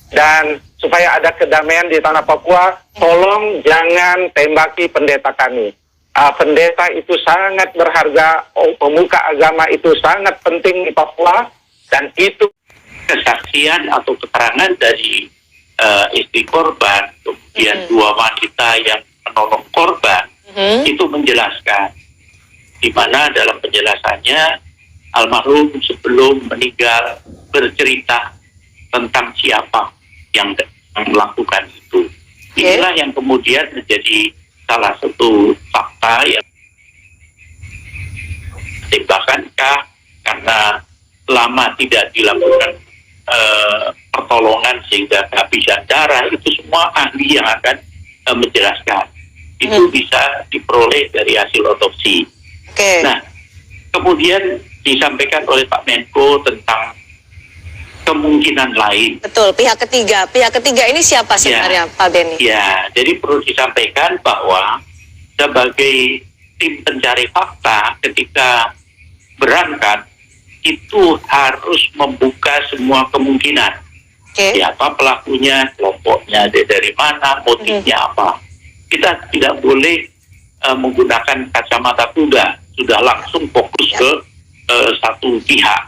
dan supaya ada kedamaian di tanah Papua, tolong jangan tembaki pendeta kami. Pendeta itu sangat berharga, pemuka agama itu sangat penting di Papua, dan itu kesaksian atau keterangan dari istri korban, kemudian dua wanita yang menolong korban, itu menjelaskan, di mana dalam penjelasannya almarhum sebelum meninggal bercerita tentang siapa yang melakukan itu. Inilah yang kemudian menjadi salah satu fakta yang dibahkankah karena lama tidak dilakukan pertolongan sehingga kehabisan darah, itu semua ahli yang akan menjelaskan. Itu bisa diperoleh dari hasil otopsi. Nah, kemudian disampaikan oleh Pak Menko tentang kemungkinan lain. Betul, pihak ketiga. Pihak ketiga ini siapa sebenarnya, Pak Benny? Ya, jadi perlu disampaikan bahwa sebagai tim pencari fakta ketika berangkat itu harus membuka semua kemungkinan. Siapa pelakunya, kelompoknya, dari mana, motifnya apa. Kita tidak boleh menggunakan kacamata kuda, sudah langsung fokus ke satu pihak.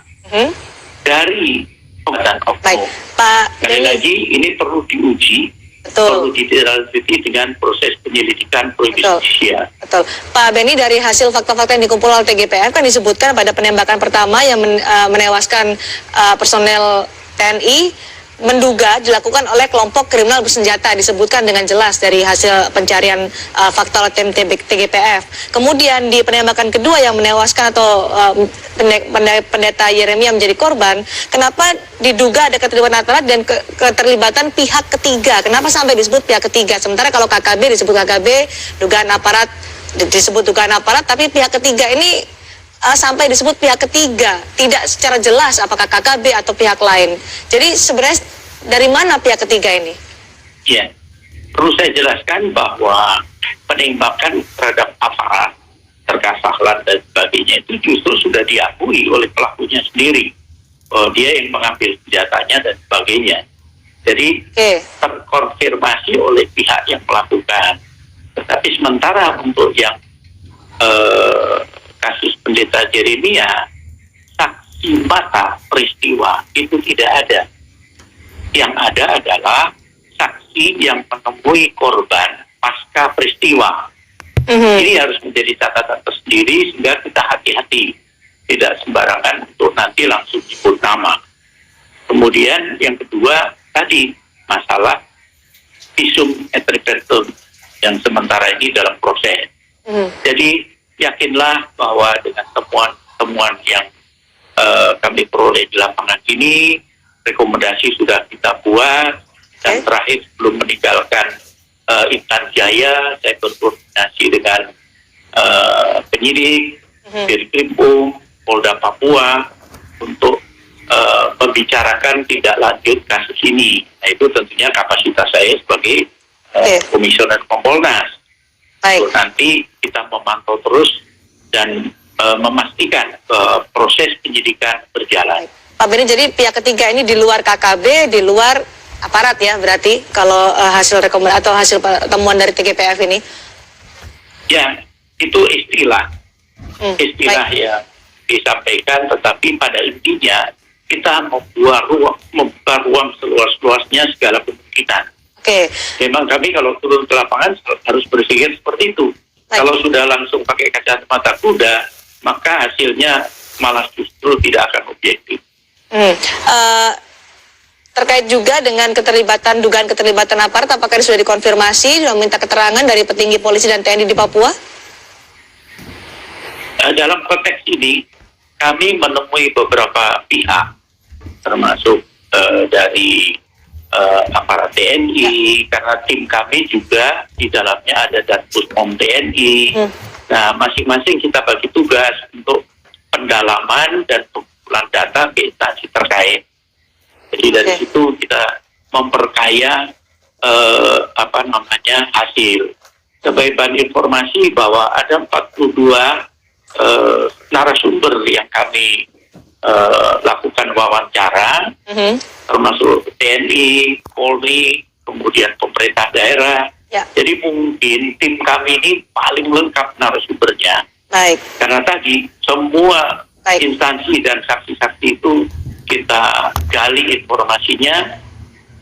Dari pengetahuan oknum. Sekali lagi ini perlu diuji, perlu ditindaklanjuti dengan proses penyelidikan pro-justisia. Betul. Pak Benny, dari hasil fakta-fakta yang dikumpulkan oleh TGPF kan disebutkan pada penembakan pertama yang menewaskan personel TNI menduga dilakukan oleh kelompok kriminal bersenjata, disebutkan dengan jelas dari hasil pencarian fakta oleh tim TGPF. Kemudian di penembakan kedua yang menewaskan atau pendeta Yeremia menjadi korban, kenapa diduga ada keterlibatan aparat dan keterlibatan pihak ketiga? Kenapa sampai disebut pihak ketiga? Sementara kalau KKB disebut KKB, dugaan aparat disebut dugaan aparat, tapi pihak ketiga ini sampai disebut pihak ketiga, tidak secara jelas apakah KKB atau pihak lain. Jadi sebenarnya dari mana pihak ketiga ini? Ya, perlu saya jelaskan bahwa penembakan terhadap aparat, terkasahlan dan sebagainya itu justru sudah diakui oleh pelakunya sendiri. Dia yang mengambil senjatanya dan sebagainya. Jadi terkonfirmasi oleh pihak yang melakukan. Tetapi sementara untuk yang kasus pendeta Yeremia, saksi mata peristiwa itu tidak ada. Yang ada adalah saksi yang menemui korban pasca peristiwa. Ini harus menjadi catatan tersendiri sehingga kita hati-hati, tidak sembarangan untuk nanti langsung sebut nama. Kemudian yang kedua tadi masalah visum et repertum yang sementara ini dalam proses. Jadi yakinlah bahwa dengan temuan yang kami peroleh di lapangan ini, rekomendasi sudah kita buat, dan terakhir sebelum meninggalkan Intan Jaya, saya berkoordinasi dengan penyidik, Dirkrimpung, Polda Papua untuk membicarakan tindak lanjut kasus ini. Nah, itu tentunya kapasitas saya sebagai Komisioner Kompolnas. Nanti kita memantau terus dan memastikan proses penyidikan berjalan. Pak Benny, jadi pihak ketiga ini di luar KKB, di luar aparat ya berarti kalau hasil rekomendasi atau hasil temuan dari TGPF ini? Ya, itu istilah yang disampaikan, tetapi pada intinya kita membuka ruang seluas-luasnya segala kemungkinan. Memang kami kalau turun ke lapangan harus berpikir seperti itu. Kalau sudah langsung pakai kacamata kuda, maka hasilnya malah justru tidak akan objektif. Terkait juga dengan dugaan keterlibatan aparat, apakah sudah dikonfirmasi, meminta keterangan dari petinggi polisi dan TNI di Papua? Dalam konteks ini, kami menemui beberapa pihak, termasuk dari aparat TNI, karena tim kami juga di dalamnya ada Danpuspom TNI. Nah, masing-masing kita bagi tugas untuk pendalaman dan pengumpulan data ke instansi terkait. Jadi dari situ kita memperkaya hasil. Sebagai bahan informasi bahwa ada 42 narasumber yang kami lakukan wawancara, termasuk TNI, Polri, kemudian pemerintah daerah. Ya. Jadi mungkin tim kami ini paling lengkap narasumbernya. Baik. Karena tadi semua Baik. instansi dan saksi-saksi itu kita gali informasinya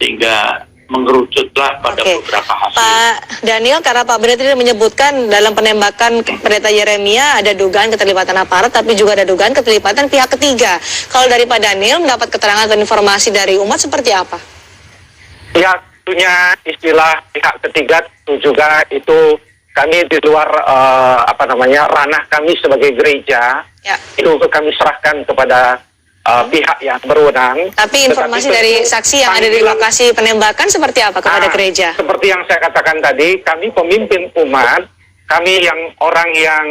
sehingga mengerucutlah pada Oke. beberapa hasil. Pak Daniel, karena Pak Beni tadi menyebutkan dalam penembakan pendeta Yeremia ada dugaan keterlibatan aparat, tapi juga ada dugaan keterlibatan pihak ketiga. Kalau dari Pak Daniel mendapat keterangan dan informasi dari umat seperti apa? Ya, tentunya istilah pihak ketiga itu juga itu kami di luar ranah kami sebagai gereja. Ya. Itu kami serahkan kepada pihak yang berwenang. Tapi informasi dari saksi yang ada di lokasi penembakan seperti apa kepada gereja? Seperti yang saya katakan tadi, kami pemimpin umat, kami yang orang yang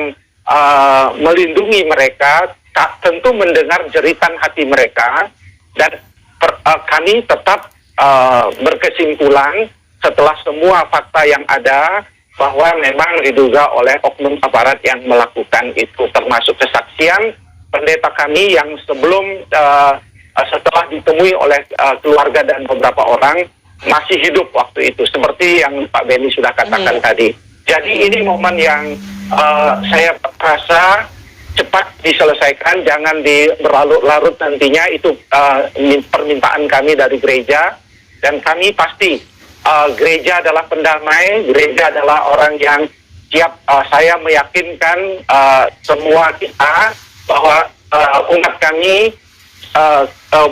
melindungi mereka, tentu mendengar jeritan hati mereka, dan kami tetap berkesimpulan setelah semua fakta yang ada bahwa memang diduga oleh oknum aparat yang melakukan itu, termasuk kesaksian pendeta kami yang sebelum setelah ditemui oleh keluarga dan beberapa orang masih hidup waktu itu, seperti yang Pak Beni sudah katakan tadi. Jadi ini momen yang saya rasa cepat diselesaikan, jangan berlarut-larut nantinya. Itu permintaan kami dari gereja, dan kami pasti gereja adalah pendamai, gereja adalah orang yang siap. Saya meyakinkan semua kita bahwa umat kami,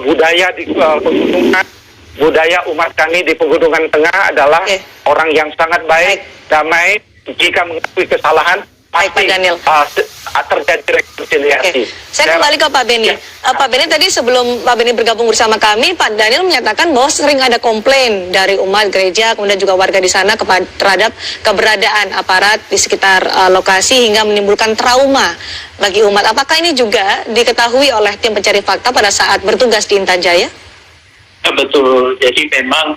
budaya di pegunungan, budaya umat kami di Pegunungan Tengah adalah orang yang sangat baik, damai. Jika mengakui kesalahan, Baik, Pak Daniel. Terjadi rekonsiliasi. Saya kembali ke Pak Beni. Pak Beni, tadi sebelum Pak Beni bergabung bersama kami, Pak Daniel menyatakan bahwa sering ada komplain dari umat gereja, kemudian juga warga di sana terhadap keberadaan aparat di sekitar lokasi hingga menimbulkan trauma bagi umat. Apakah ini juga diketahui oleh tim pencari fakta pada saat bertugas di Intan Jaya? Betul. Jadi memang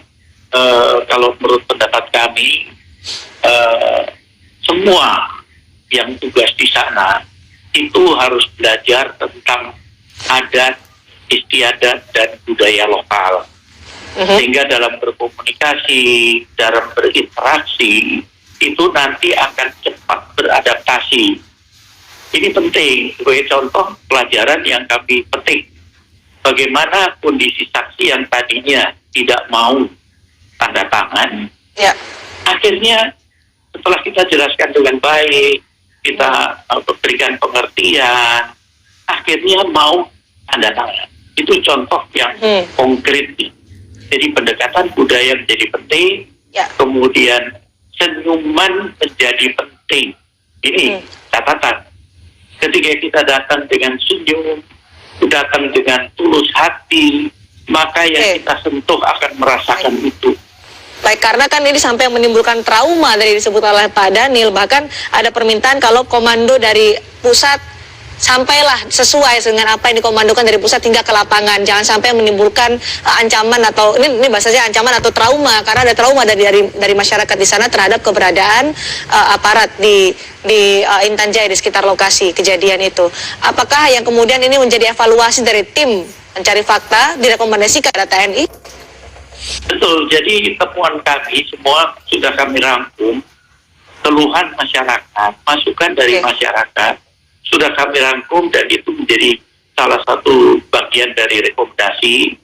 kalau menurut pendapat kami, semua yang tugas di sana itu harus belajar tentang adat, istiadat, dan budaya lokal. Sehingga dalam berkomunikasi, dalam berinteraksi, itu nanti akan cepat beradaptasi. Ini penting, sebagai contoh pelajaran yang kami petik. Bagaimana kondisi saksi yang tadinya tidak mau tanda tangan, akhirnya setelah kita jelaskan dengan baik, kita berikan pengertian, akhirnya mau tanda tangan. Itu contoh yang konkret. Jadi pendekatan budaya menjadi penting, kemudian senyuman menjadi penting. Ini catatan. Ketika kita datang dengan senyum, datang dengan tulus hati, maka yang kita sentuh akan merasakan itu. Baik, karena kan ini sampai menimbulkan trauma dari disebut oleh Pak Daniel, bahkan ada permintaan kalau komando dari pusat sampailah sesuai dengan apa yang dikomandokan dari pusat hingga ke lapangan, jangan sampai menimbulkan ancaman atau ini bahasanya ancaman atau trauma, karena ada trauma dari masyarakat di sana terhadap keberadaan aparat di Intan Jaya di sekitar lokasi kejadian itu. Apakah yang kemudian ini menjadi evaluasi dari tim pencari fakta direkomendasikan kepada TNI? Betul, jadi temuan kami semua sudah kami rangkum, keluhan masyarakat, masukan dari masyarakat sudah kami rangkum, dan itu menjadi salah satu bagian dari rekomendasi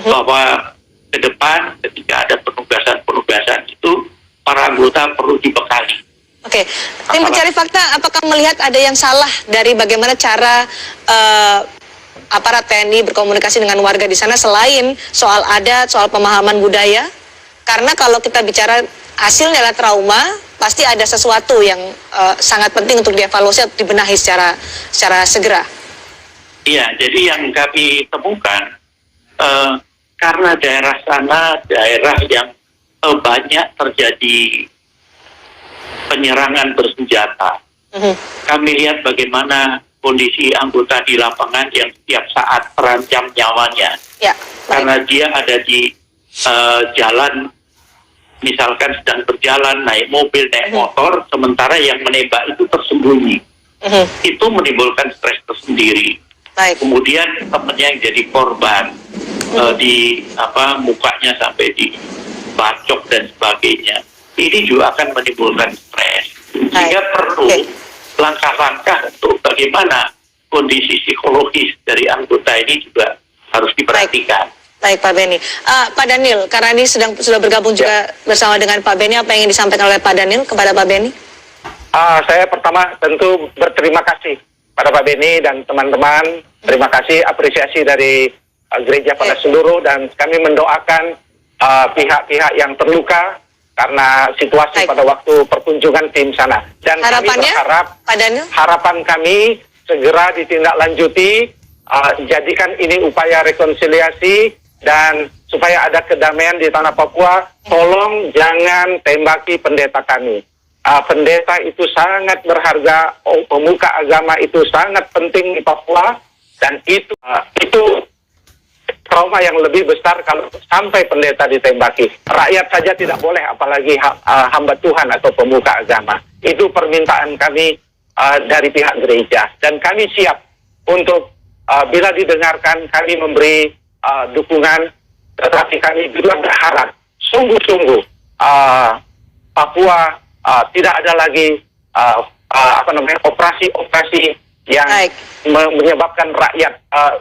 bahwa ke depan ketika ada penugasan-penugasan itu para anggota perlu dibekali. Oke, tim pencari fakta apakah melihat ada yang salah dari bagaimana cara aparat TNI berkomunikasi dengan warga di sana selain soal adat, soal pemahaman budaya? Karena kalau kita bicara hasilnya adalah trauma, pasti ada sesuatu yang sangat penting untuk dievaluasi atau dibenahi secara segera. Iya, jadi yang kami temukan karena daerah sana daerah yang banyak terjadi penyerangan bersenjata. Kami lihat bagaimana kondisi anggota di lapangan yang setiap saat terancam nyawanya. Karena dia ada di jalan, misalkan sedang berjalan, naik mobil, naik motor, sementara yang menembak itu tersembunyi. Itu menimbulkan stres tersendiri. Baik. Kemudian temennya yang jadi korban, di mukanya sampai dibacok dan sebagainya. Ini juga akan menimbulkan stres. Sehingga perlu langkah-langkah untuk bagaimana kondisi psikologis dari anggota ini juga harus diperhatikan. Baik Pak Beni. Pak Daniel, karena ini sudah bergabung juga bersama dengan Pak Beni, apa yang ingin disampaikan oleh Pak Daniel kepada Pak Beni? Saya pertama tentu berterima kasih pada Pak Beni dan teman-teman. Terima kasih, apresiasi dari gereja pada seluruh, dan kami mendoakan pihak-pihak yang terluka karena situasi pada waktu perkunjungan tim sana. Dan harapannya, kami berharap, Pak Daniel? harapan kami segera ditindaklanjuti, jadikan ini upaya rekonsiliasi, dan supaya ada kedamaian di tanah Papua. Tolong jangan tembaki pendeta kami. Pendeta itu sangat berharga, pemuka agama itu sangat penting di Papua, dan itu trauma yang lebih besar kalau sampai pendeta ditembaki. Rakyat saja tidak boleh, apalagi hamba Tuhan atau pemuka agama. Itu permintaan kami dari pihak gereja, dan kami siap untuk bila didengarkan kami memberi dukungan, tetapi kami juga berharap sungguh-sungguh Papua tidak ada lagi operasi-operasi yang menyebabkan rakyat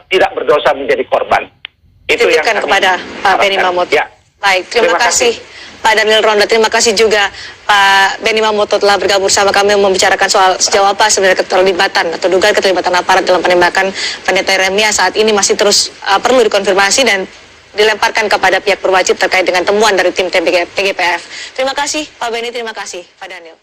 tidak berdosa menjadi korban. Itu yang kami kepada Pak Beni Mamoto. Ya. Baik, terima kasih Pak Daniel Ronda. Terima kasih juga Pak Beni Mamoto telah bergabung bersama kami membicarakan soal sejauh apa sebenarnya keterlibatan atau dugaan keterlibatan aparat dalam penembakan pendeta Yeremia saat ini masih terus perlu dikonfirmasi dan dilemparkan kepada pihak berwajib terkait dengan temuan dari tim TGPF. Terima kasih Pak Beni, terima kasih Pak Daniel.